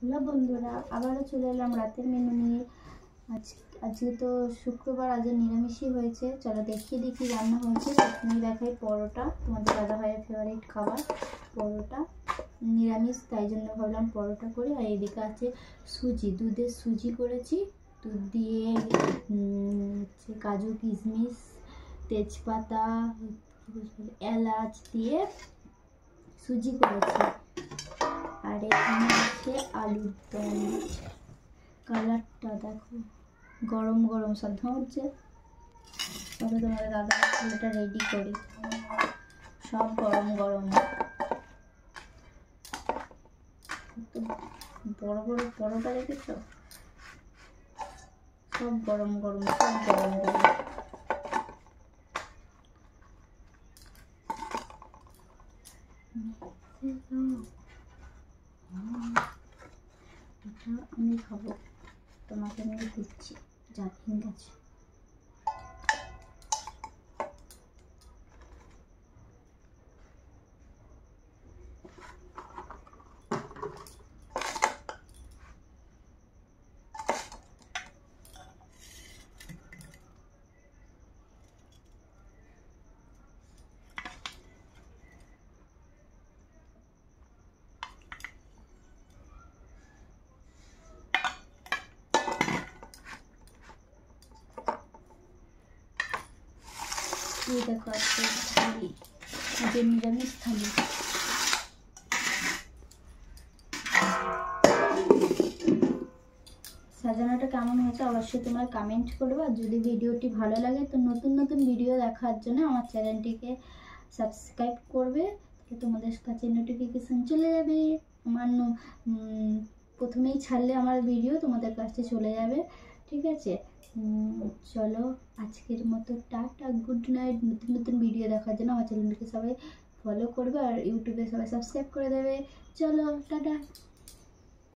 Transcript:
Hello বন্ধুরা, আবারও চলে এলাম রাতের মেনু নিয়ে। আজকে তো শুক্রবার, আজ নিরামিষই হয়েছে। চলো দেখিয়ে দেখি রান্না হয়েছে। প্রথমেই দেখাই পরোটা, তোমাদের দাদা ভাইয়ের ফেভারিট খাবার পরোটা। নিরামিষ, তাই জন্য ভাবলাম পরোটা করি। আর এদিকে আছে সুজি, দুধের সুজি করেছি। দুধ দিয়ে কাজু কিশমিশ তেজপাতা এলাচ দিয়ে সুজি করেছি। আর এখানে আছে আলুর দম। কালারটা দেখো, গরম গরম সব হচ্ছে। তবে তোমাদের দাদা চুলাটা রেডি করি, সব গরম গরম। বড় বড় পরোটা দেখেছো, সব গরম গরম, সব গরম গরম। আমি খাবো, তোমাকে আমি দিচ্ছি। যা ঠিক আছে। এই দেখো আজকে থালি, আজকে নিরামিষ থালি। সাজানোটা কেমন হয়েছে অবশ্যই তোমরা কমেন্ট করবে। আর যদি ভিডিওটি ভালো লাগে তো নতুন নতুন ভিডিও দেখার জন্য আমার চ্যানেলটিকে সাবস্ক্রাইব করবে, তাহলে তোমাদের কাছে নোটিফিকেশান চলে যাবে। আমার প্রথমেই ছাড়লে আমার ভিডিও তোমাদের কাছে চলে যাবে, ঠিক আছে? চলো আজকের মতো টাটা, গুড নাইট। নতুন নতুন ভিডিও দেখার জন্য আমার চ্যানেলটিকে সবাই ফলো করবে আর ইউটিউবে সবাই সাবস্ক্রাইব করে দেবে। চলো টাটা।